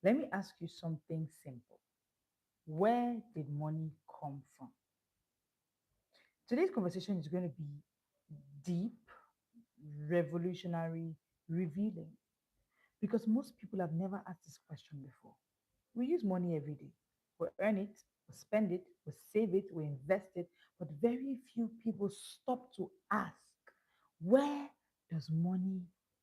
Let me ask you something simple. Where did money come from? Today's conversation is going to be deep, revolutionary, revealing, because most people have never asked this question before. We use money every day. We earn it, we spend it, we save it, we invest it, but very few people stop to ask, where does money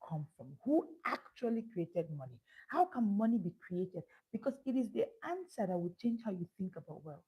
come from? Who actually created money? How can money be created? Because it is the answer that will change how you think about wealth.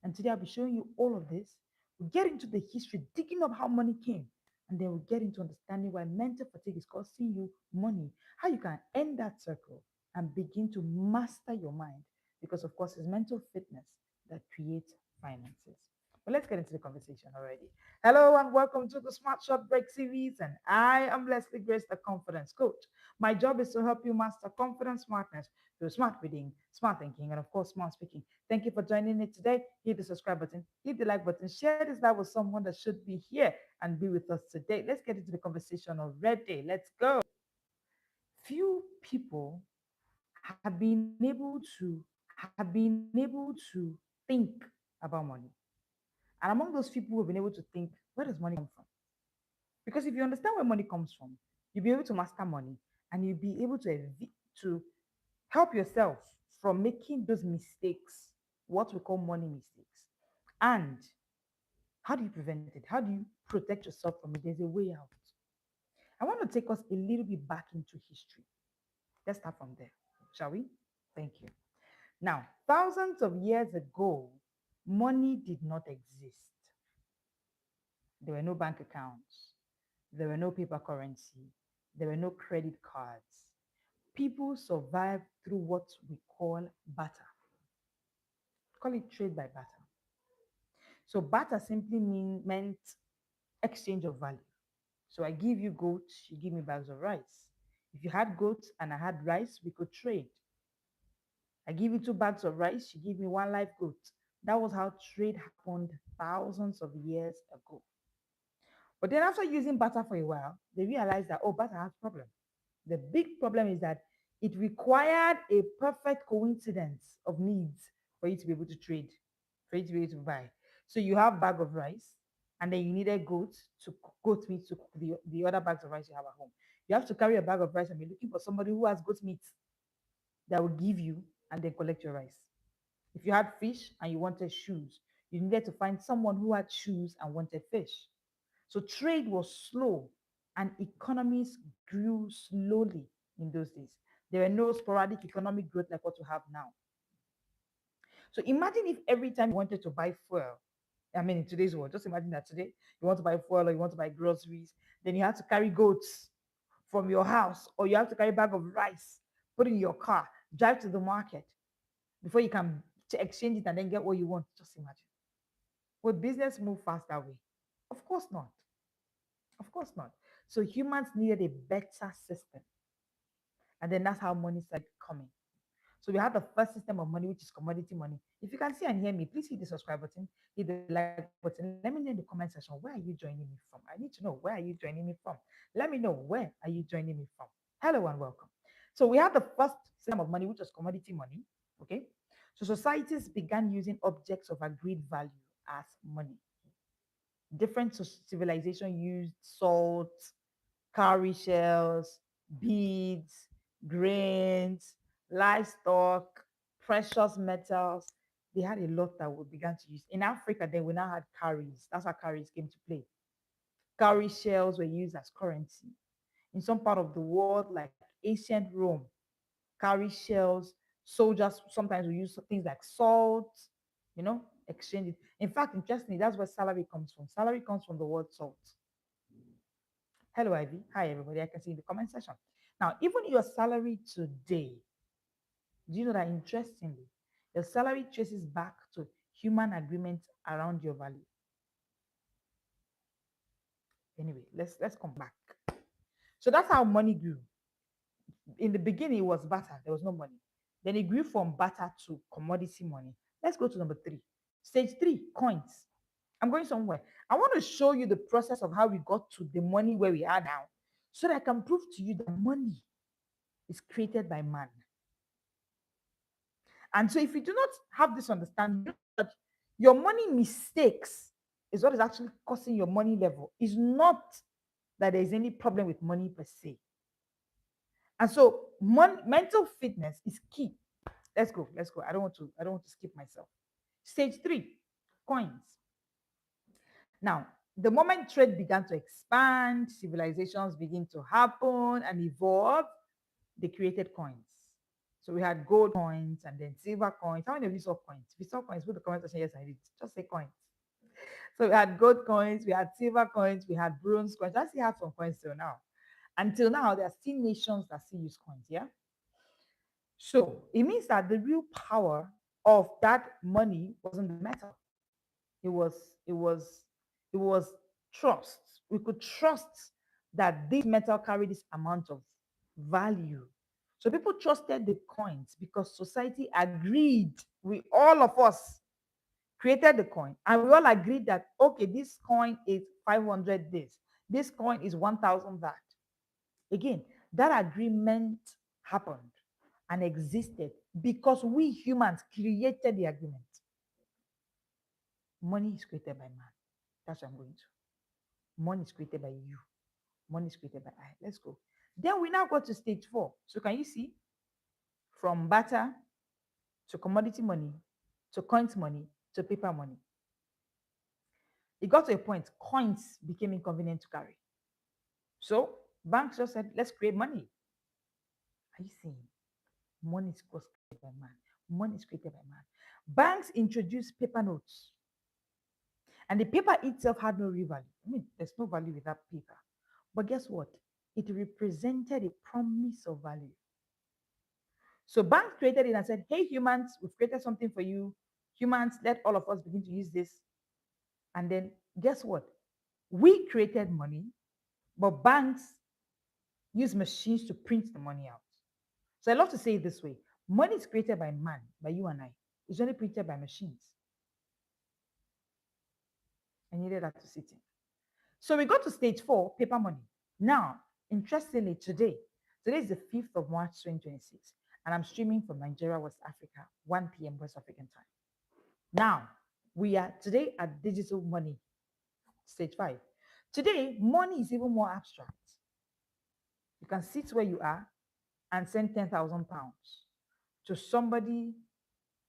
And today I'll be showing you all of this. We'll get into the history, digging up how money came, and then we'll get into understanding why mental fatigue is costing you money, how you can end that circle and begin to master your mind. Because, of course, it's mental fitness that creates finances. But let's get into the conversation already. Hello and welcome to the Smart Short Break series. And I am Leslie Grace, the confidence coach. My job is to help you master confidence smartness through smart reading, smart thinking, and of course, smart speaking. Thank you for joining me today. Hit the subscribe button, hit the like button, share this live with someone that should be here and be with us today. Let's get into the conversation already. Let's go. Few people have been able to think about money. And among those people who have been able to think, where does money come from? Because if you understand where money comes from, you'll be able to master money and you'll be able to help yourself from making those mistakes, what we call money mistakes. And how do you prevent it? How do you protect yourself from it? There's a way out. I want to take us a little bit back into history. Let's start from there, shall we? Thank you. Now, thousands of years ago, money did not exist. There were no bank accounts, there were no paper currency, there were no credit cards. People survived through what we call barter. Call it trade by barter. So barter simply meant exchange of value. So I give you goats, you give me bags of rice. If you had goats and I had rice, we could trade. I give you two bags of rice, you give me one live goat. That was how trade happened thousands of years ago. But then after using barter for a while, they realized that, oh, barter has problem. The big problem is that it required a perfect coincidence of needs for you to be able to trade, for you to be able to buy. So you have bag of rice, and then you needed goat meat to cook the other bags of rice you have at home. You have to carry a bag of rice and be looking for somebody who has goat meat that will give you and then collect your rice. If you had fish and you wanted shoes, you needed to find someone who had shoes and wanted fish. So trade was slow and economies grew slowly in those days. There were no sporadic economic growth like what we have now. So imagine if every time you wanted to buy fuel, I mean, in today's world, just imagine that today you want to buy fuel or you want to buy groceries, then you have to carry goats from your house or you have to carry a bag of rice, put in your car, drive to the market before you can exchange it and then get what you want. Just imagine. Would business move fast that way? Of course not. Of course not. So humans needed a better system. And then that's how money started coming. So we have the first system of money, which is commodity money. If you can see and hear me, please hit the subscribe button, hit the like button. Let me know in the comment section, where are you joining me from? I need to know, where are you joining me from? Let me know, where are you joining me from? Hello and welcome. So we have the first system of money, which was commodity money. Okay. So societies began using objects of agreed value as money. Different civilization used salt, cowrie shells, beads, grains, livestock, precious metals. They had a lot that we began to use. In Africa, then we now had cowries. That's how cowries came to play. Cowrie shells were used as currency. In some part of the world, like ancient Rome, cowrie shells, soldiers sometimes we use things like salt, exchange it. In fact, interestingly, that's where salary comes from. Salary comes from the word salt. Hello, Ivy. Hi, everybody. I can see in the comment section. Now, even your salary today, do you know that interestingly, your salary traces back to human agreements around your value? Anyway, let's come back. So that's how money grew. In the beginning, it was barter. There was no money. Then it grew from barter to commodity money. Let's go to number 3. Stage 3, coins. I'm going somewhere. I want to show you the process of how we got to the money where we are now so that I can prove to you that money is created by man. And so, if you do not have this understanding, you know that your money mistakes is what is actually causing your money level. It's not that there is any problem with money per se. And so, mental fitness is key. Let's go. Let's go. I don't want to skip myself. Stage three, coins. Now, the moment trade began to expand, civilizations begin to happen and evolve, they created coins. So we had gold coins and then silver coins. How many of you saw coins? If you saw coins, put the comment section. Yes, I did. Just say coins. So we had gold coins, we had silver coins, we had bronze coins. I still have some coins till now. Until now, there are still nations that still use coins. Yeah. So it means that the real power of that money wasn't the metal. It was it was it was trust. We could trust that this metal carried this amount of value. So people trusted the coins because society agreed. We all of us created the coin and we all agreed that okay, this coin is 500 this coin is 1000 that. Again, that agreement happened and existed because we humans created the agreement. Money is created by man. That's what I'm going to. Money is created by you. Money is created by I. Let's go. Then we now go to stage four. So can you see from barter to commodity money to coins money to paper money? It got to a point, coins became inconvenient to carry. So banks just said, let's create money. Are you seeing? Money is created by man. Money is created by man. Banks introduced paper notes, and the paper itself had no real value. I mean, there's no value without paper. But guess what? It represented a promise of value. So banks created it and said, hey, humans, we've created something for you. Humans, let all of us begin to use this. And then guess what? We created money, but banks use machines to print the money out. So I love to say it this way. Money is created by man, by you and I. It's only printed by machines. I needed that to sit in. So we got to stage four, paper money. Now, interestingly, today is the 5th of March, 2026, and I'm streaming from Nigeria, West Africa, 1 p.m. West African time. Now, we are today at digital money, stage five. Today, money is even more abstract. You can sit where you are and send 10,000 pounds to somebody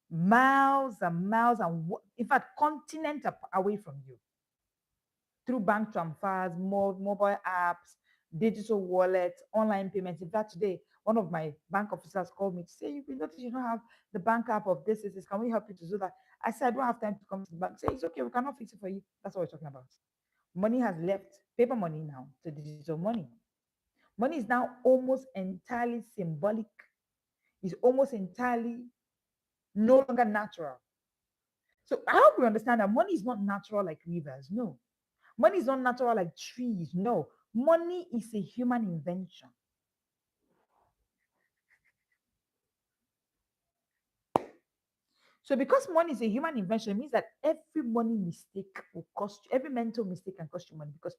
miles and miles and, in fact, continents away from you through bank transfers, mobile apps, digital wallets, online payments. In fact, today, one of my bank officers called me to say, we notice you don't have the bank app of this. Can we help you to do that? I said, I don't have time to come to the bank. Say, it's okay, we cannot fix it for you. That's what we're talking about. Money has left paper money now to digital money. Money is now almost entirely symbolic. It's almost entirely no longer natural. So I hope we understand that money is not natural like rivers. No. Money is not natural like trees. No. Money is a human invention. So because money is a human invention, it means that every money mistake will cost you, every mental mistake can cost you money because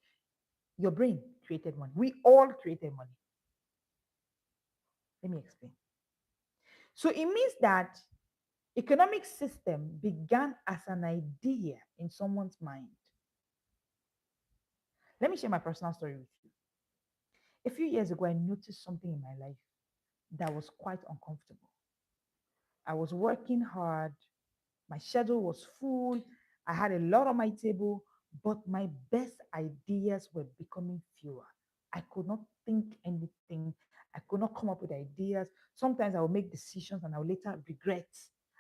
your brain created money. We all created money. Let me explain. So it means that economic system began as an idea in someone's mind. Let me share my personal story with you. A few years ago, I noticed something in my life that was quite uncomfortable. I was working hard, my schedule was full, I had a lot on my table, but my best ideas were becoming fewer. I could not think anything. I could not come up with ideas. Sometimes I would make decisions and I would later regret.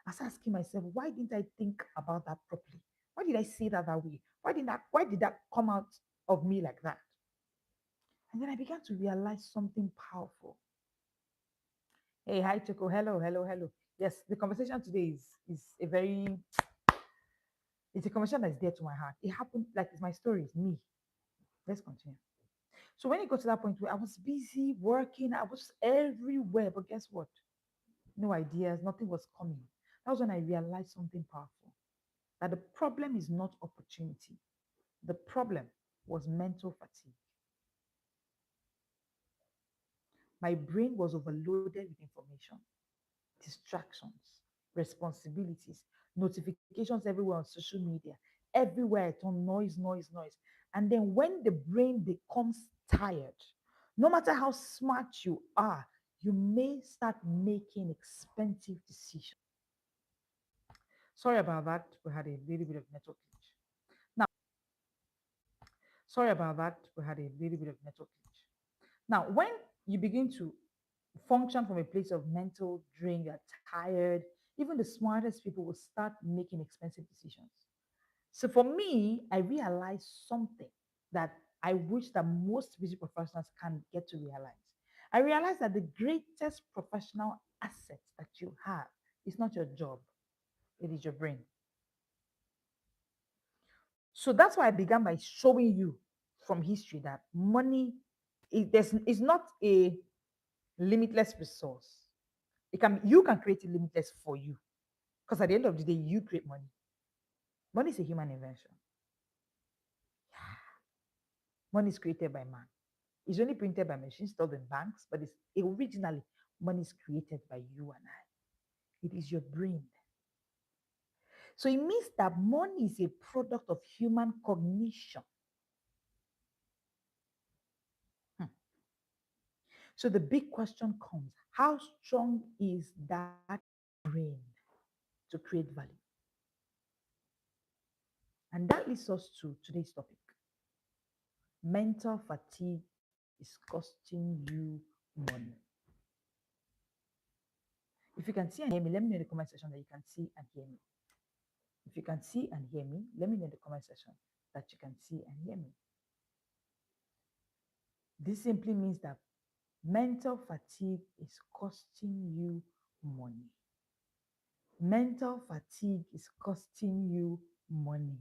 I was asking myself, why didn't I think about that properly? Why did I say that way? Why did that come out of me like that? And then I began to realize something powerful. Hey, hi Choco. Hello, hello, hello. Yes, the conversation today is a very it's a conversation that's dear to my heart. It happened like it's my story, it's me. Let's continue. So when it got to that point where I was busy working, I was everywhere, but guess what? No ideas, nothing was coming. That was when I realized something powerful. That the problem is not opportunity. The problem was mental fatigue. My brain was overloaded with information, distractions. responsibilities, notifications everywhere on social media, everywhere I turn noise, noise, noise. And then when the brain becomes tired, no matter how smart you are, you may start making expensive decisions. Sorry about that. We had a little bit of network glitch. Now, sorry about that. We had a little bit of network glitch. Now, when you begin to function from a place of mental drain, you're tired, even the smartest people will start making expensive decisions. So for me, I realized something that I wish that most busy professionals can get to realize. I realized that the greatest professional asset that you have is not your job, it is your brain. So that's why I began by showing you from history that money is not a limitless resource. You can create it limitless for you. Because at the end of the day, you create money. Money is a human invention. Money is created by man. It's only printed by machines stored in banks, but it's originally money is created by you and I. It is your brain. So it means that money is a product of human cognition. Hmm. So the big question comes, how strong is that brain to create value? And that leads us to today's topic. Mental fatigue is costing you money. If you can see and hear me, let me know in the comment section that you can see and hear me. If you can see and hear me, let me know in the comment section that you can see and hear me. This simply means that mental fatigue is costing you money. Mental fatigue is costing you money.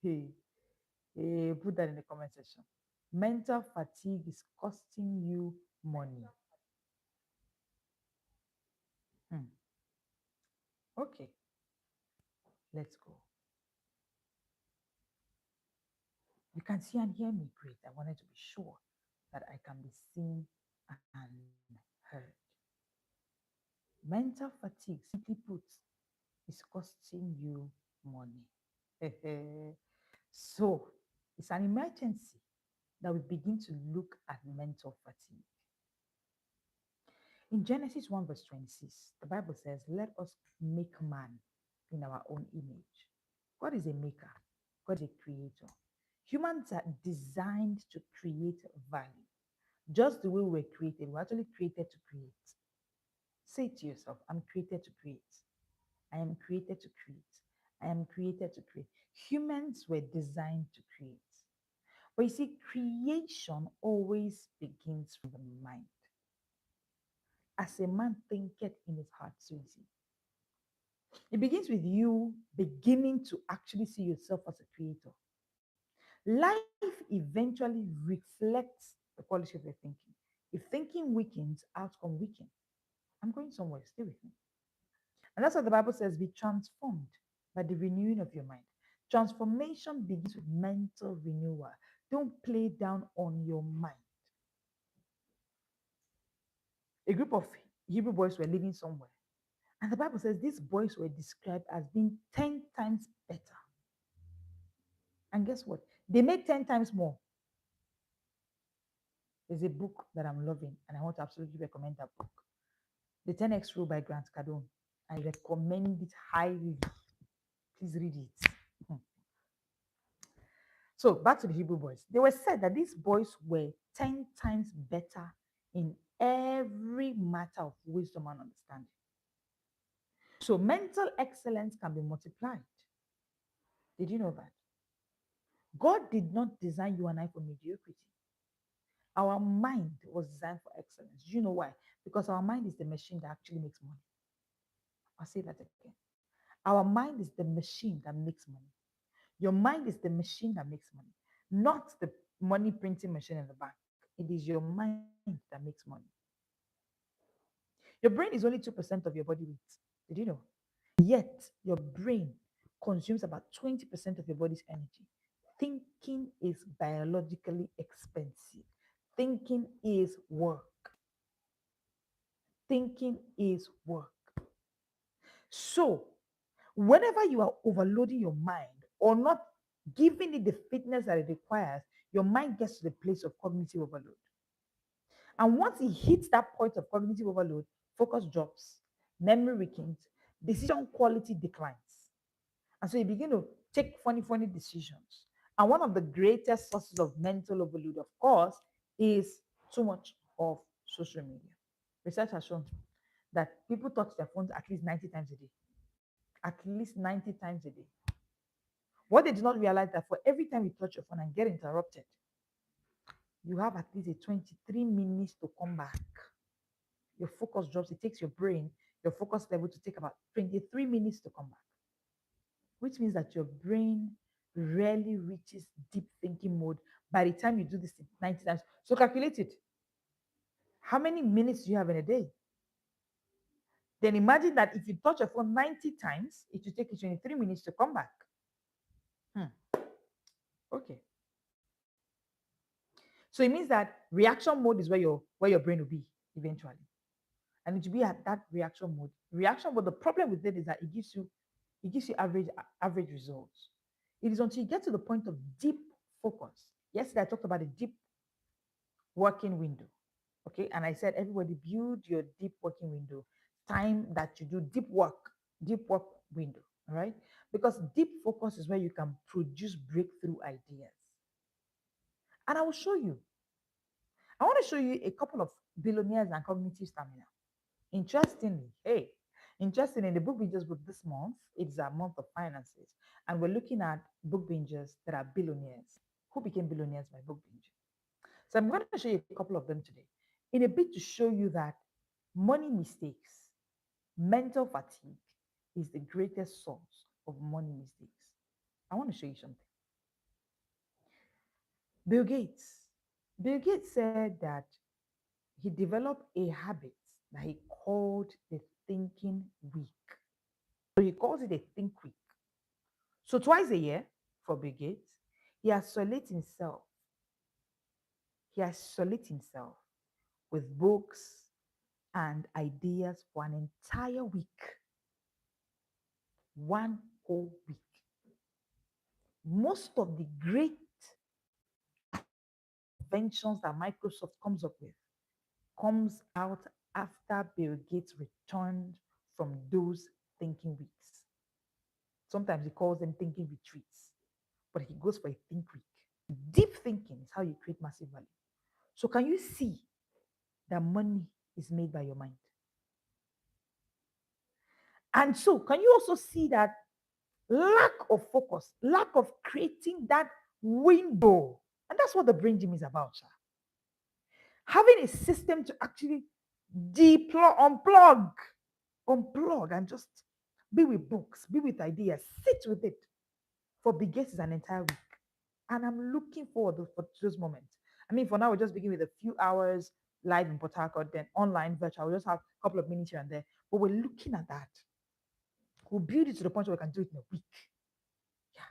Hey, hey, put that in the comment section. Mental fatigue is costing you money. Hmm. Okay, let's go. You can see and hear me. Great. I wanted to be sure that I can be seen and heard. Mental fatigue, simply put, is costing you money. So it's an emergency that we begin to look at mental fatigue. In Genesis 1, verse 26, the Bible says, let us make man in our own image. God is a maker, God is a creator. Humans are designed to create value. Just the way we're created, we're actually created to create. Say to yourself, I'm created to create. I am created to create. I am created to create. Humans were designed to create. But you see, creation always begins from the mind. As a man thinketh in his heart, so is he. It begins with you beginning to actually see yourself as a creator. Life eventually reflects the quality of your thinking. If thinking weakens, outcome weaken. I'm going somewhere, stay with me. And that's what the Bible says, be transformed by the renewing of your mind. Transformation begins with mental renewal. Don't play down on your mind. A group of Hebrew boys were living somewhere. And the Bible says these boys were described as being 10 times better. And guess what? They made 10 times more. There's a book that I'm loving, and I want to absolutely recommend that book. The 10X Rule by Grant Cardone. I recommend it highly. Please read it. Hmm. So back to the Hebrew boys. They were said that these boys were 10 times better in every matter of wisdom and understanding. So mental excellence can be multiplied. Did you know that? God did not design you and I for mediocrity. Our mind was designed for excellence. Do you know why? Because our mind is the machine that actually makes money. I'll say that again. Our mind is the machine that makes money. Your mind is the machine that makes money, not the money printing machine in the bank. It is your mind that makes money. Your brain is only 2% of your body weight. Did you know? Yet, your brain consumes about 20% of your body's energy. Thinking is biologically expensive. Thinking is work. Thinking is work. So, whenever you are overloading your mind or not giving it the fitness that it requires, your mind gets to the place of cognitive overload. And once it hits that point of cognitive overload, focus drops, memory weakens, decision quality declines. And so you begin to take funny, funny decisions. And one of the greatest sources of mental overload, of course, is too much of social media. Research has shown that people touch their phones at least 90 times a day. At least 90 times a day. What they do not realize that for every time you touch your phone and get interrupted, you have at least a 23 minutes to come back. Your focus drops. It takes your brain, your focus level to take about 23 minutes to come back, which means that your brain rarely reaches deep thinking mode by the time you do this 90 times. So calculate it. How many minutes do you have in a day? Then imagine that if you touch your phone 90 times, it will take you 23 minutes to come back. Hmm. Okay. So it means that reaction mode is where your brain will be eventually. And it will be at that reaction mode. Reaction mode, the problem with it is that it gives you average results. It is until you get to the point of deep focus. Yesterday I talked about a deep working window. Okay. And I said, everybody build your deep working window. Time that you do deep work window. All right. Because deep focus is where you can produce breakthrough ideas. And I will show you. I want to show you a couple of billionaires and cognitive stamina. Interestingly, interestingly, in the book we just booked this month, it's a month of finances, and we're looking at book bingers that are billionaires who became billionaires by book binging. So I'm going to show you a couple of them today, in a bit to show you that money mistakes, mental fatigue, is the greatest source of money mistakes. I want to show you something. Bill Gates. Bill Gates said that he developed a habit that he called the thinking week. So he calls it a think week. So twice a year for Bill Gates, he isolates himself. He isolates himself with books and ideas for an entire week. One whole week. Most of the great inventions that Microsoft comes up with comes out after Bill Gates returned from those thinking weeks. Sometimes he calls them thinking retreats, but he goes for a think week. Deep thinking is how you create massive value. So, can you see that money is made by your mind? And so, can you also see that lack of focus, lack of creating that window? And that's what the brain gym is about, sir. Having a system to actually unplug, and just be with books, be with ideas, sit with it. For biggest is an entire week. And I'm looking forward for those moments. I mean, for now, we're just beginning with a few hours live in Port Harcourt, then online virtual. We'll just have a couple of minutes here and there. But we're looking at that. We'll build it to the point where we can do it in a week. Yeah.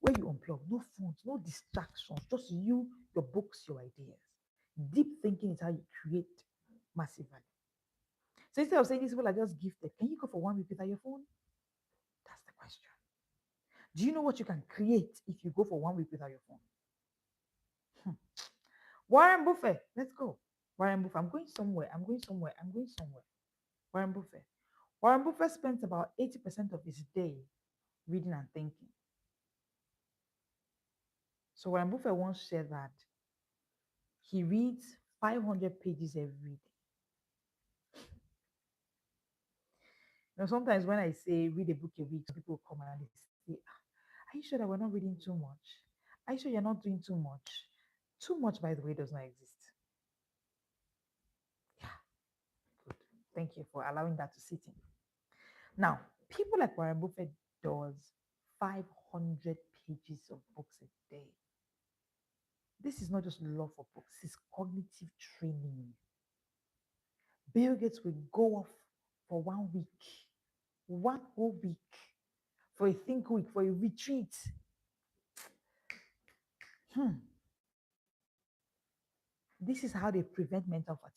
Where you unplug, no phones, no distractions, just you, your books, your ideas. Deep thinking is how you create massive value. So instead of saying these people are just gifted, can you go for 1 week without your phone? That's the question. Do you know what you can create if you go for 1 week without your phone? Warren Buffett, let's go. Warren Buffett, I'm going somewhere. I'm going somewhere. I'm going somewhere. Warren Buffett. Warren Buffett spends about 80% of his day reading and thinking. So Warren Buffett once said that he reads 500 pages every day. Sometimes when I say read a book a week, people come and they say, are you sure that we're not reading too much? Are you sure you're not doing too much? Too much, by the way, does not exist. Yeah, good. Thank you for allowing that to sit in. Now, people like Warren Buffett does 500 pages of books a day. This is not just love for books, it's cognitive training. Bill Gates will go off for 1 week, one whole week, for a think week, for a retreat. This is how they prevent mental fatigue.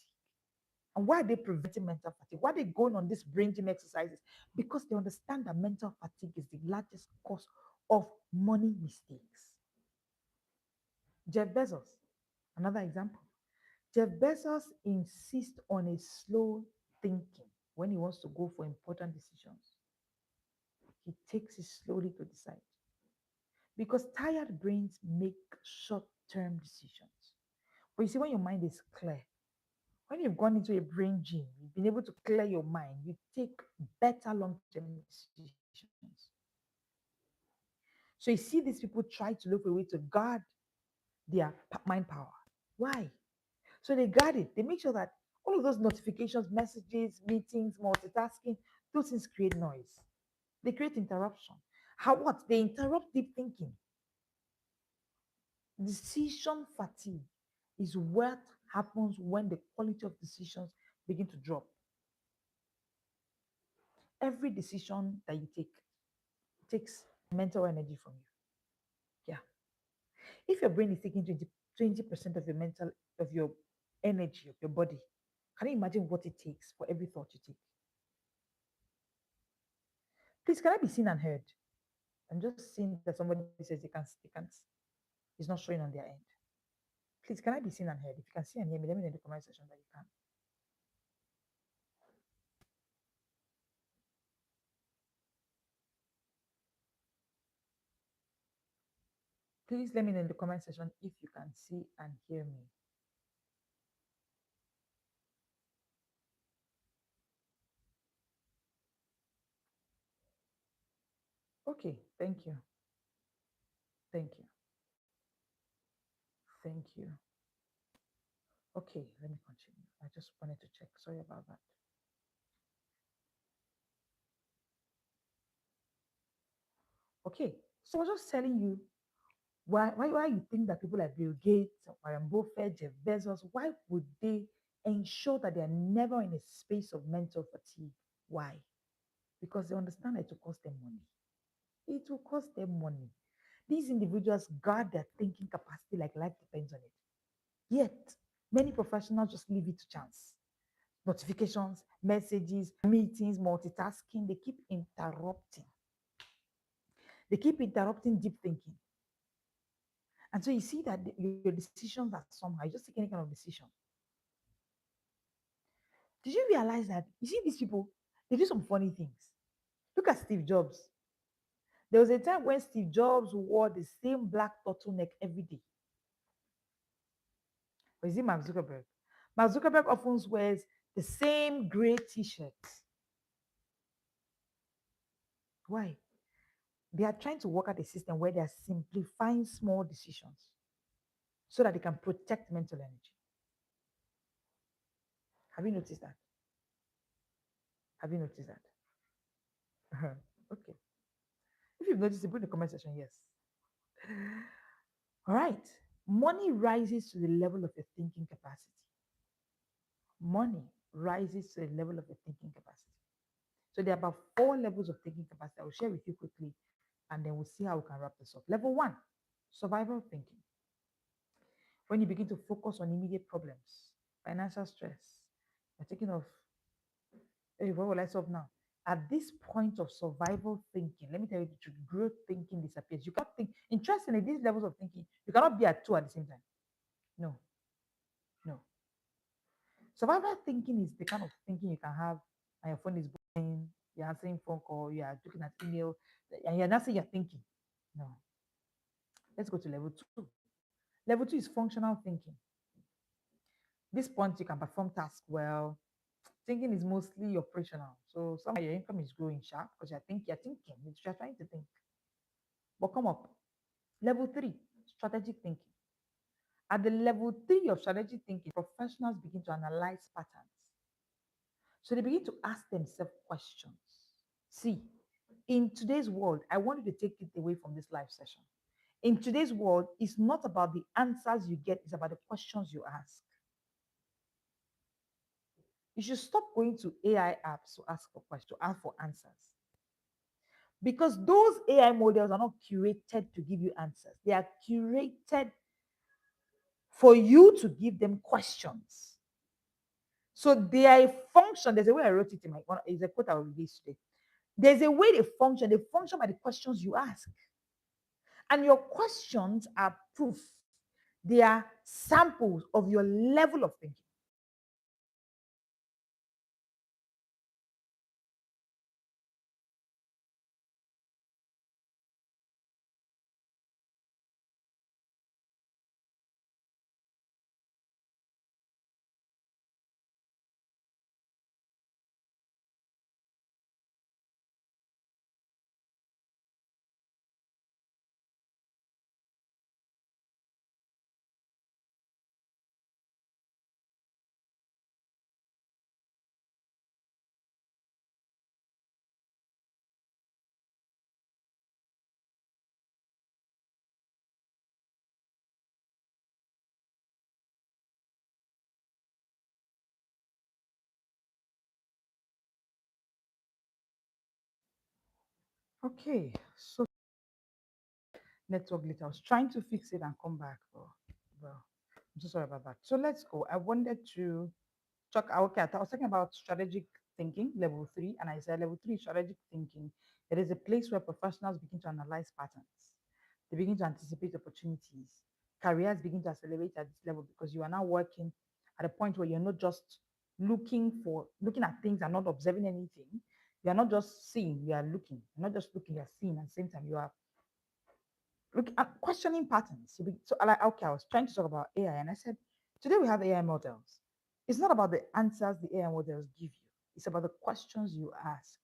And why are they preventing mental fatigue? Why are they going on these brain gym exercises? Because they understand that mental fatigue is the largest cause of money mistakes. Jeff Bezos, another example. Jeff Bezos insists on a slow thinking when he wants to go for important decisions. He takes it slowly to decide because tired brains make short term decisions. But you see, when your mind is clear, when you've gone into a brain gym, you've been able to clear your mind, you take better long term decisions. So you see, these people try to look for a way to guard their mind power. Why? So they guard it. They make sure that all of those notifications, messages, meetings, multitasking, those things create noise. They create interruption. How what? They interrupt deep thinking. Decision fatigue is what happens when the quality of decisions begin to drop. Every decision that you take takes mental energy from you. Yeah. If your brain is taking 20% of your mental of your energy of your body, can you imagine what it takes for every thought you take? Please, can I be seen and heard? I'm just seeing that somebody says they can't, it's not showing on their end. Please, can I be seen and heard? If you can see and hear me, let me know in the comment section that you can. Please let me know in the comment section if you can see and hear me. Okay, thank you. Thank you. Thank you. Okay, let me continue. I just wanted to check. Sorry about that. Okay, so I was just telling you why you think that people like Bill Gates, Warren Buffett, Jeff Bezos, why would they ensure that they are never in a space of mental fatigue? Why? Because they understand that it will cost them money. It will cost them money. These individuals guard their thinking capacity like life depends on it. Yet, many professionals just leave it to chance. Notifications, messages, meetings, multitasking, they keep interrupting. They keep interrupting deep thinking. And so you see that your decisions are somehow, you just take any kind of decision. Did you realize that you see these people, they do some funny things? Look at Steve Jobs. There was a time when Steve Jobs wore the same black turtleneck every day. Or is it Mark Zuckerberg? Mark Zuckerberg often wears the same gray t-shirt. Why? They are trying to work out a system where they are simplifying small decisions so that they can protect mental energy. Have you noticed that? Have you noticed that? Okay. If you've noticed it, put in the comment section, yes. All right. Money rises to the level of your thinking capacity. Money rises to the level of your thinking capacity. So there are about 4 levels of thinking capacity. I will share with you quickly, and then we'll see how we can wrap this up. Level 1, survival thinking. When you begin to focus on immediate problems, financial stress, you're thinking of, hey, what will I solve now? At this point of survival thinking, let me tell you the truth, growth thinking disappears. You cannot think, interestingly, these levels of thinking, you cannot be at two at the same time. No, no. Survival thinking is the kind of thinking you can have, and your phone is booming, you're answering phone call, you are looking at email, and you're not saying you're thinking. No. Let's go to level 2. Level 2 is functional thinking. This point, you can perform tasks well. Thinking is mostly operational. So somehow your income is growing sharp because you're thinking, you're trying to think. But come up. Level 3, strategic thinking. At the level 3 of strategic thinking, professionals begin to analyze patterns. So they begin to ask themselves questions. See, in today's world, I want you to take it away from this live session. In today's world, it's not about the answers you get, it's about the questions you ask. You should stop going to AI apps to ask for questions, to ask for answers. Because those AI models are not curated to give you answers. They are curated for you to give them questions. So they are a function. There's a way I wrote it in my one. Is a quote I will release today. There's a way they function. They function by the questions you ask, and your questions are proof. They are samples of your level of thinking. Okay, so network glitch. I was trying to fix it and come back, but well, I'm so sorry about that. So let's go. I wanted to talk. Okay, I was talking about strategic thinking, level three, and I said level three strategic thinking. It is a place where professionals begin to analyze patterns. They begin to anticipate opportunities. Careers begin to accelerate at this level because you are now working at a point where you're not just looking at things and not observing anything. You are not just seeing, you are looking. You're not just looking, you are seeing. At the same time, you are look at questioning patterns. So I like okay, I was trying to talk about AI, and I said today we have AI models. It's not about the answers the AI models give you. It's about the questions you ask.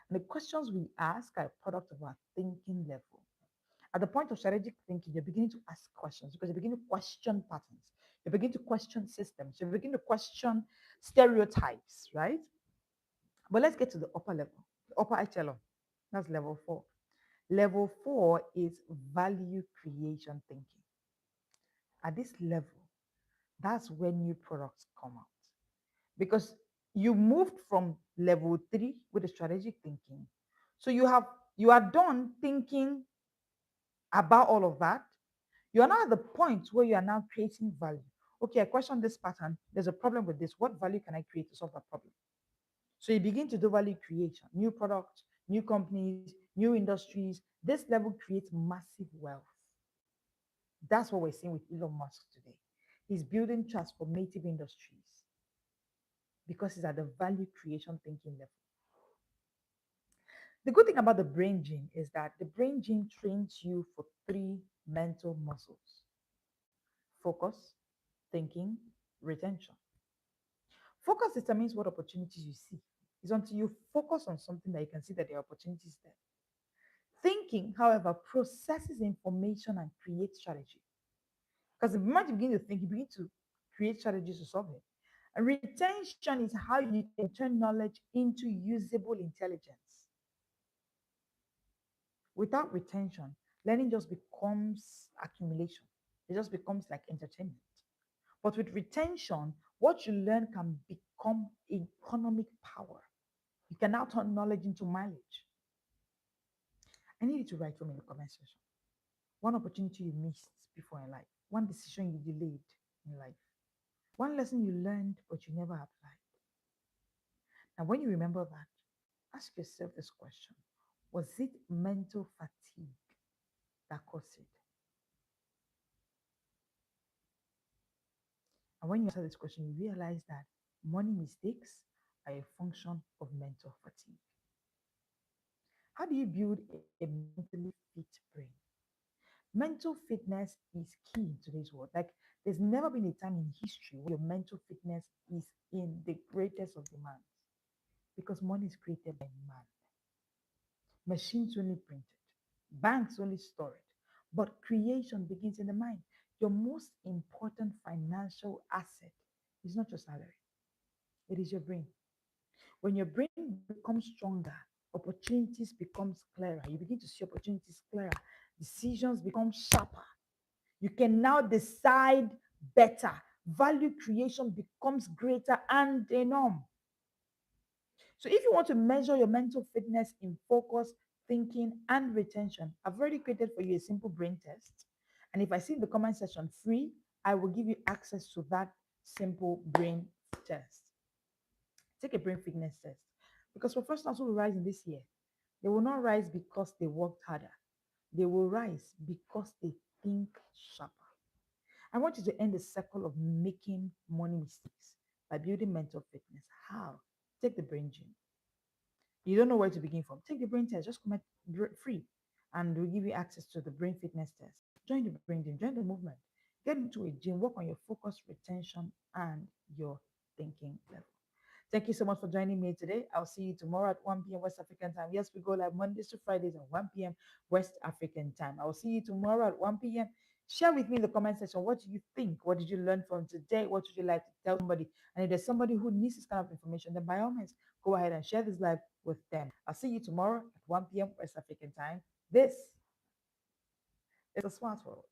And the questions we ask are a product of our thinking level. At the point of strategic thinking, you're beginning to ask questions because you begin to question patterns. You begin to question systems. You begin to question stereotypes, right? But let's get to the upper level, the upper echelon. That's level four. Level four is value creation thinking. At this level, that's where new products come out. Because you moved from level three with the strategic thinking. So you are done thinking about all of that. You are now at the point where you are now creating value. Okay, I question this pattern. There's a problem with this. What value can I create to solve that problem? So you begin to do value creation, new products, new companies, new industries. This level creates massive wealth. That's what we're seeing with Elon Musk today. He's building transformative industries because he's at the value creation thinking level. The good thing about the brain gene is that the brain gene trains you for three mental muscles: focus, thinking, retention. Focus determines what opportunities you see. It's until you focus on something that you can see that there are opportunities there. Thinking, however, processes information and creates strategy. Because the moment you begin to think, you begin to create strategies to solve it. And retention is how you can turn knowledge into usable intelligence. Without retention, learning just becomes accumulation. It just becomes like entertainment. But with retention, what you learn can become economic power. You can now turn knowledge into mileage. I need you to write for me in the comment section. One opportunity you missed before in life, one decision you delayed in life, one lesson you learned but you never applied. Now, when you remember that, ask yourself this question: was it mental fatigue that caused it? And when you answer this question, you realize that money mistakes are a function of mental fatigue. How do you build a mentally fit brain? Mental fitness is key in today's world. Like, there's never been a time in history where your mental fitness is in the greatest of demands because money is created by man. Machines only print it, banks only store it, but creation begins in the mind. Your most important financial asset is not your salary, it is your brain. When your brain becomes stronger, opportunities becomes clearer. You begin to see opportunities clearer. Decisions become sharper. You can now decide better. Value creation becomes greater and the norm. So if you want to measure your mental fitness in focus, thinking, and retention, I've already created for you a simple brain test. And if I see in the comment section free, I will give you access to that simple brain test. Take a brain fitness test. Because professionals who will rise in this year, they will not rise because they worked harder. They will rise because they think sharper. I want you to end the circle of making money mistakes by building mental fitness. How? Take the brain gym. You don't know where to begin from. Take the brain test. Just come at free, and we'll give you access to the brain fitness test. Join the brain gym. Join the movement. Get into a gym. Work on your focus, retention, and your thinking level. Thank you so much for joining me today. I'll see you tomorrow at 1 p.m. West African time. Yes, we go live Mondays to Fridays at 1 p.m. West African time. I will see you tomorrow at 1 p.m. Share with me in the comment section, what do you think? What did you learn from today? What would you like to tell somebody? And if there's somebody who needs this kind of information, then by all means, go ahead and share this live with them. I'll see you tomorrow at 1 p.m. West African time. This is a smart world.